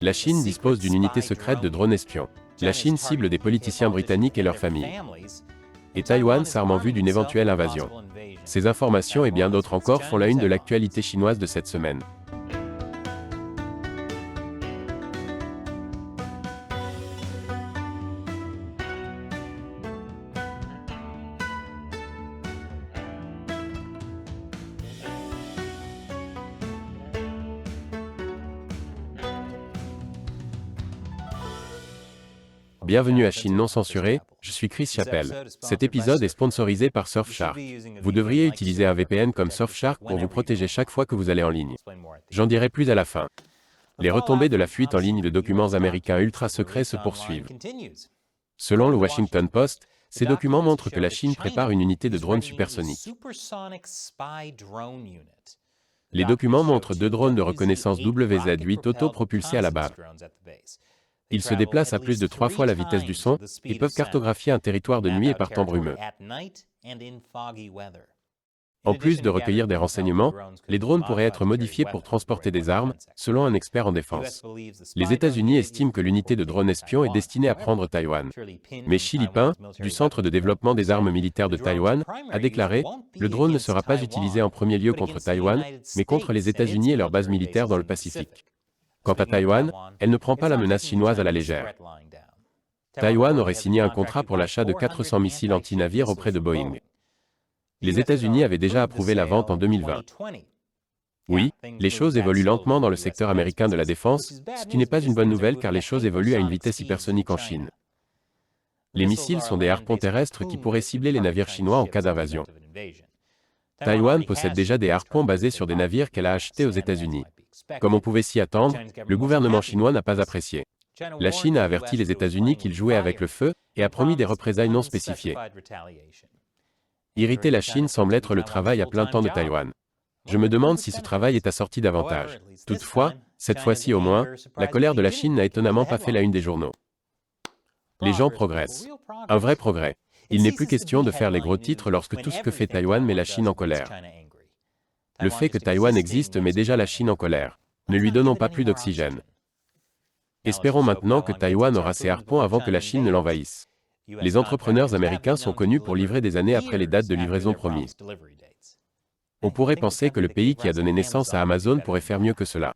La Chine dispose d'une unité secrète de drones espions. La Chine cible des politiciens britanniques et leurs familles. Et Taïwan s'arme en vue d'une éventuelle invasion. Ces informations et bien d'autres encore font la une de l'actualité chinoise de cette semaine. Bienvenue à Chine non censurée, je suis Chris Chappell. Cet épisode est sponsorisé par Surfshark. Vous devriez utiliser un VPN comme Surfshark pour vous protéger chaque fois que vous allez en ligne. J'en dirai plus à la fin. Les retombées de la fuite en ligne de documents américains ultra secrets se poursuivent. Selon le Washington Post, ces documents montrent que la Chine prépare une unité de drones supersoniques. Les documents montrent deux drones de reconnaissance WZ-8 autopropulsés à la base. Ils se déplacent à plus de 3 fois la vitesse du son et peuvent cartographier un territoire de nuit et par temps brumeux. En plus de recueillir des renseignements, les drones pourraient être modifiés pour transporter des armes, selon un expert en défense. Les États-Unis estiment que l'unité de drones espions est destinée à prendre Taïwan. Mais Xi Liping, du Centre de développement des armes militaires de Taïwan, a déclaré « Le drone ne sera pas utilisé en premier lieu contre Taïwan, mais contre les États-Unis et leurs bases militaires dans le Pacifique. » Quant à Taïwan, elle ne prend pas la menace chinoise à la légère. Taïwan aurait signé un contrat pour l'achat de 400 missiles anti-navires auprès de Boeing. Les États-Unis avaient déjà approuvé la vente en 2020. Oui, les choses évoluent lentement dans le secteur américain de la défense, ce qui n'est pas une bonne nouvelle car les choses évoluent à une vitesse hypersonique en Chine. Les missiles sont des harpons terrestres qui pourraient cibler les navires chinois en cas d'invasion. Taïwan possède déjà des harpons basés sur des navires qu'elle a achetés aux États-Unis. Comme on pouvait s'y attendre, le gouvernement chinois n'a pas apprécié. La Chine a averti les États-Unis qu'ils jouaient avec le feu et a promis des représailles non spécifiées. Irriter la Chine semble être le travail à plein temps de Taïwan. Je me demande si ce travail est assorti d'avantages. Toutefois, cette fois-ci au moins, la colère de la Chine n'a étonnamment pas fait la une des journaux. Les gens progressent. Un vrai progrès. Il n'est plus question de faire les gros titres lorsque tout ce que fait Taïwan met la Chine en colère. Le fait que Taïwan existe met déjà la Chine en colère. Ne lui donnons pas plus d'oxygène. Espérons maintenant que Taïwan aura ses harpons avant que la Chine ne l'envahisse. Les entrepreneurs américains sont connus pour livrer des années après les dates de livraison promises. On pourrait penser que le pays qui a donné naissance à Amazon pourrait faire mieux que cela.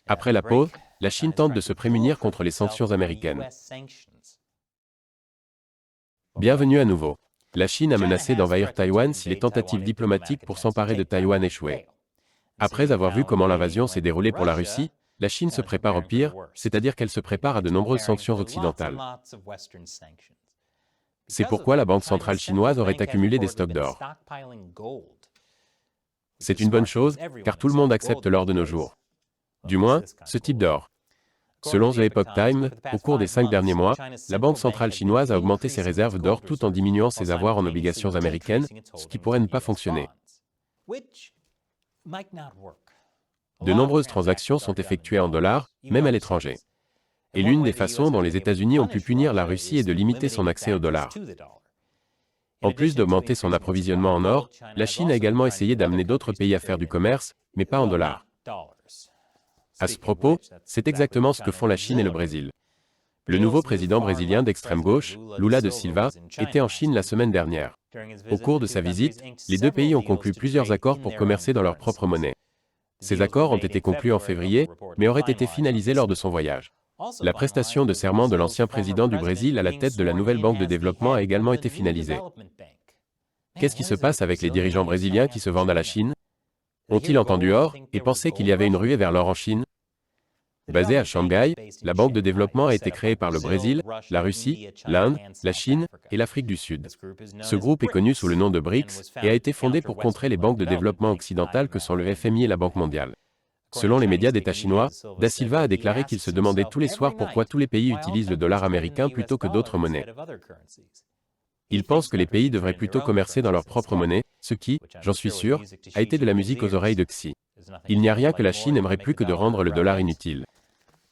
Après la pause, la Chine tente de se prémunir contre les sanctions américaines. Bienvenue à nouveau. La Chine a menacé d'envahir Taïwan si les tentatives diplomatiques pour s'emparer de Taïwan échouaient. Après avoir vu comment l'invasion s'est déroulée pour la Russie, la Chine se prépare au pire, c'est-à-dire qu'elle se prépare à de nombreuses sanctions occidentales. C'est pourquoi la Banque centrale chinoise aurait accumulé des stocks d'or. C'est une bonne chose, car tout le monde accepte l'or de nos jours. Du moins, ce type d'or. Selon The Epoch Times, au cours des 5 derniers mois, la Banque centrale chinoise a augmenté ses réserves d'or tout en diminuant ses avoirs en obligations américaines, ce qui pourrait ne pas fonctionner. De nombreuses transactions sont effectuées en dollars, même à l'étranger. Et l'une des façons dont les États-Unis ont pu punir la Russie est de limiter son accès au dollar. En plus d'augmenter son approvisionnement en or, la Chine a également essayé d'amener d'autres pays à faire du commerce, mais pas en dollars. À ce propos, c'est exactement ce que font la Chine et le Brésil. Le nouveau président brésilien d'extrême gauche, Lula da Silva, était en Chine la semaine dernière. Au cours de sa visite, les deux pays ont conclu plusieurs accords pour commercer dans leur propre monnaie. Ces accords ont été conclus en février, mais auraient été finalisés lors de son voyage. La prestation de serment de l'ancien président du Brésil à la tête de la nouvelle banque de développement a également été finalisée. Qu'est-ce qui se passe avec les dirigeants brésiliens qui se vendent à la Chine? Ont-ils entendu or et pensé qu'il y avait une ruée vers l'or en Chine? Basée à Shanghai, la banque de développement a été créée par le Brésil, la Russie, l'Inde, la Chine et l'Afrique du Sud. Ce groupe est connu sous le nom de BRICS et a été fondé pour contrer les banques de développement occidentales que sont le FMI et la Banque mondiale. Selon les médias d'État chinois, Da Silva a déclaré qu'il se demandait tous les soirs pourquoi tous les pays utilisent le dollar américain plutôt que d'autres monnaies. Il pense que les pays devraient plutôt commercer dans leur propre monnaie, ce qui, j'en suis sûr, a été de la musique aux oreilles de Xi. Il n'y a rien que la Chine aimerait plus que de rendre le dollar inutile.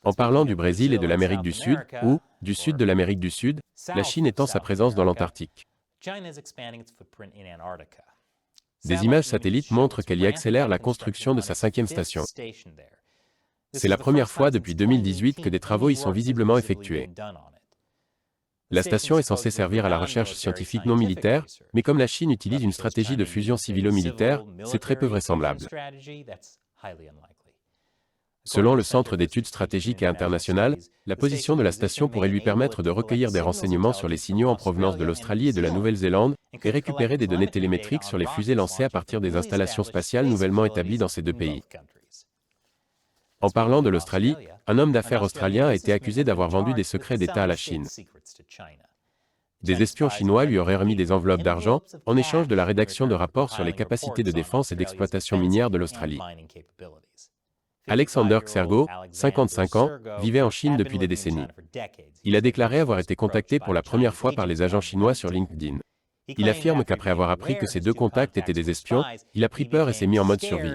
En parlant du Brésil et de l'Amérique du Sud, ou du sud de l'Amérique du Sud, la Chine étend sa présence dans l'Antarctique. Des images satellites montrent qu'elle y accélère la construction de sa 5e station. C'est la première fois depuis 2018 que des travaux y sont visiblement effectués. La station est censée servir à la recherche scientifique non militaire, mais comme la Chine utilise une stratégie de fusion civilo-militaire, c'est très peu vraisemblable. Selon le Centre d'études stratégiques et internationales, la position de la station pourrait lui permettre de recueillir des renseignements sur les signaux en provenance de l'Australie et de la Nouvelle-Zélande et récupérer des données télémétriques sur les fusées lancées à partir des installations spatiales nouvellement établies dans ces deux pays. En parlant de l'Australie, un homme d'affaires australien a été accusé d'avoir vendu des secrets d'État à la Chine. Des espions chinois lui auraient remis des enveloppes d'argent en échange de la rédaction de rapports sur les capacités de défense et d'exploitation minière de l'Australie. Alexander Xergo, 55 ans, vivait en Chine depuis des décennies. Il a déclaré avoir été contacté pour la première fois par les agents chinois sur LinkedIn. Il affirme qu'après avoir appris que ses deux contacts étaient des espions, il a pris peur et s'est mis en mode survie.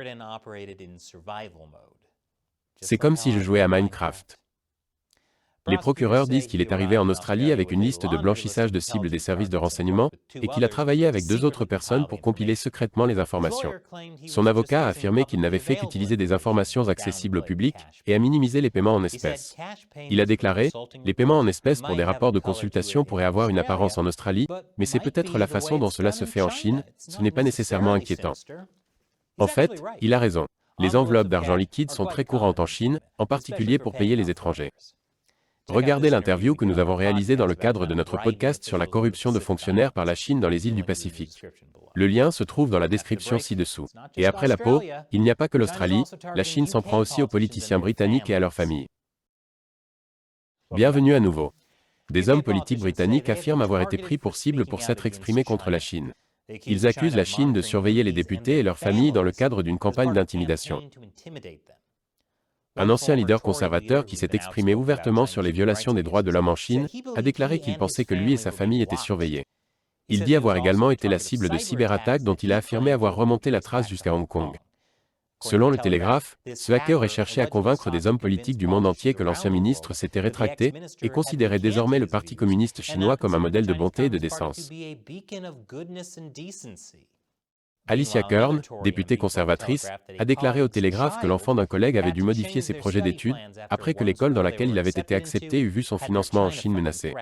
C'est comme si je jouais à Minecraft. Les procureurs disent qu'il est arrivé en Australie avec une liste de blanchissage de cibles des services de renseignement et qu'il a travaillé avec deux autres personnes pour compiler secrètement les informations. Son avocat a affirmé qu'il n'avait fait qu'utiliser des informations accessibles au public et a minimisé les paiements en espèces. Il a déclaré « Les paiements en espèces pour des rapports de consultation pourraient avoir une apparence en Australie, mais c'est peut-être la façon dont cela se fait en Chine, ce n'est pas nécessairement inquiétant. » En fait, il a raison. Les enveloppes d'argent liquide sont très courantes en Chine, en particulier pour payer les étrangers. Regardez l'interview que nous avons réalisée dans le cadre de notre podcast sur la corruption de fonctionnaires par la Chine dans les îles du Pacifique. Le lien se trouve dans la description ci-dessous. Et après la pause, il n'y a pas que l'Australie, la Chine s'en prend aussi aux politiciens britanniques et à leurs familles. Bienvenue à nouveau. Des hommes politiques britanniques affirment avoir été pris pour cible pour s'être exprimés contre la Chine. Ils accusent la Chine de surveiller les députés et leurs familles dans le cadre d'une campagne d'intimidation. Un ancien leader conservateur qui s'est exprimé ouvertement sur les violations des droits de l'homme en Chine a déclaré qu'il pensait que lui et sa famille étaient surveillés. Il dit avoir également été la cible de cyberattaques dont il a affirmé avoir remonté la trace jusqu'à Hong Kong. Selon le Télégraphe, ce hacker aurait cherché à convaincre des hommes politiques du monde entier que l'ancien ministre s'était rétracté et considérait désormais le Parti communiste chinois comme un modèle de bonté et de décence. Alicia Kern, députée conservatrice, a déclaré au Télégraphe que l'enfant d'un collègue avait dû modifier ses projets d'études après que l'école dans laquelle il avait été accepté eut vu son financement en Chine menacé.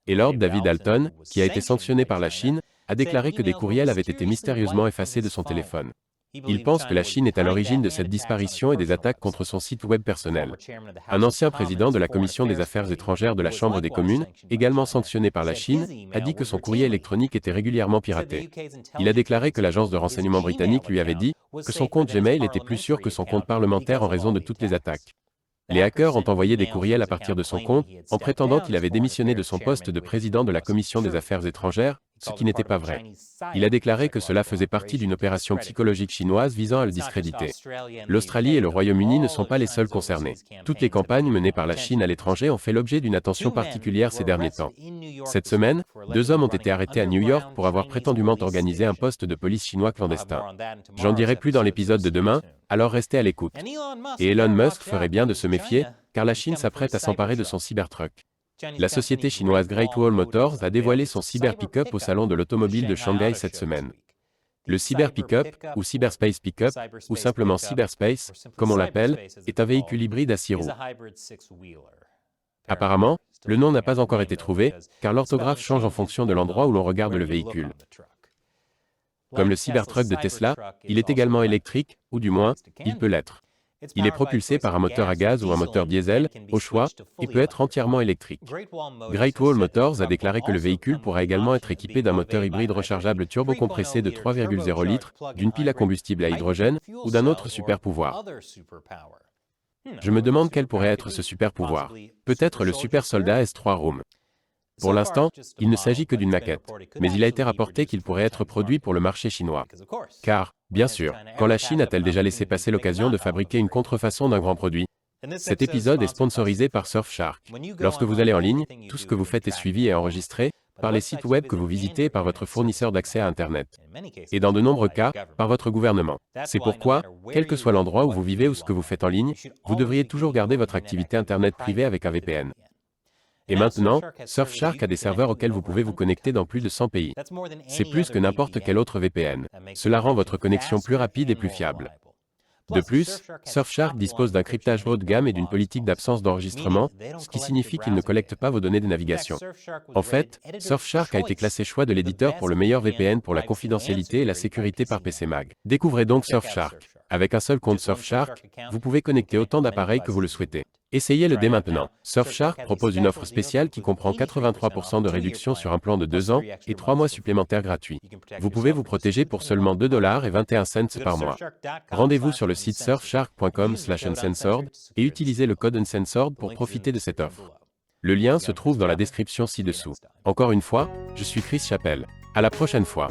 Et Lord David Alton, qui a été sanctionné par la Chine, a déclaré que des courriels avaient été mystérieusement effacés de son téléphone. Il pense que la Chine est à l'origine de cette disparition et des attaques contre son site web personnel. Un ancien président de la Commission des Affaires étrangères de la Chambre des communes, également sanctionné par la Chine, a dit que son courrier électronique était régulièrement piraté. Il a déclaré que l'agence de renseignement britannique lui avait dit que son compte Gmail était plus sûr que son compte parlementaire en raison de toutes les attaques. Les hackers ont envoyé des courriels à partir de son compte, en prétendant qu'il avait démissionné de son poste de président de la Commission des Affaires étrangères, ce qui n'était pas vrai. Il a déclaré que cela faisait partie d'une opération psychologique chinoise visant à le discréditer. L'Australie et le Royaume-Uni ne sont pas les seuls concernés. Toutes les campagnes menées par la Chine à l'étranger ont fait l'objet d'une attention particulière ces derniers temps. Cette semaine, deux hommes ont été arrêtés à New York pour avoir prétendument organisé un poste de police chinois clandestin. J'en dirai plus dans l'épisode de demain, alors restez à l'écoute. Et Elon Musk ferait bien de se méfier, car la Chine s'apprête à s'emparer de son Cybertruck. La société chinoise Great Wall Motors a dévoilé son Cyber Pickup au salon de l'automobile de Shanghai cette semaine. Le Cyber Pickup, ou Cyberspace Pickup, ou simplement Cyberspace, comme on l'appelle, est un véhicule hybride à 6 roues. Apparemment, le nom n'a pas encore été trouvé, car l'orthographe change en fonction de l'endroit où l'on regarde le véhicule. Comme le Cybertruck de Tesla, il est également électrique, ou du moins, il peut l'être. Il est propulsé par un moteur à gaz ou un moteur diesel, au choix, et peut être entièrement électrique. Great Wall Motors a déclaré que le véhicule pourra également être équipé d'un moteur hybride rechargeable turbocompressé de 3,0 litres, d'une pile à combustible à hydrogène, ou d'un autre super pouvoir. Je me demande quel pourrait être ce super pouvoir. Peut-être le super soldat S3 Room. Pour l'instant, il ne s'agit que d'une maquette, mais il a été rapporté qu'il pourrait être produit pour le marché chinois. Car, bien sûr, quand la Chine a-t-elle déjà laissé passer l'occasion de fabriquer une contrefaçon d'un grand produit? Cet épisode est sponsorisé par Surfshark. Lorsque vous allez en ligne, tout ce que vous faites est suivi et enregistré, par les sites web que vous visitez et par votre fournisseur d'accès à Internet. Et dans de nombreux cas, par votre gouvernement. C'est pourquoi, quel que soit l'endroit où vous vivez ou ce que vous faites en ligne, vous devriez toujours garder votre activité Internet privée avec un VPN. Et maintenant, Surfshark a des serveurs auxquels vous pouvez vous connecter dans plus de 100 pays. C'est plus que n'importe quel autre VPN. Cela rend votre connexion plus rapide et plus fiable. De plus, Surfshark dispose d'un cryptage haut de gamme et d'une politique d'absence d'enregistrement, ce qui signifie qu'il ne collecte pas vos données de navigation. En fait, Surfshark a été classé choix de l'éditeur pour le meilleur VPN pour la confidentialité et la sécurité par PCMag. Découvrez donc Surfshark. Avec un seul compte Surfshark, vous pouvez connecter autant d'appareils que vous le souhaitez. Essayez-le dès maintenant. Surfshark propose une offre spéciale qui comprend 83% de réduction sur un plan de 2 ans et 3 mois supplémentaires gratuits. Vous pouvez vous protéger pour seulement 2,21 $ par mois. Rendez-vous sur le site surfshark.com/uncensored et utilisez le code uncensored pour profiter de cette offre. Le lien se trouve dans la description ci-dessous. Encore une fois, je suis Chris Chappell. À la prochaine fois.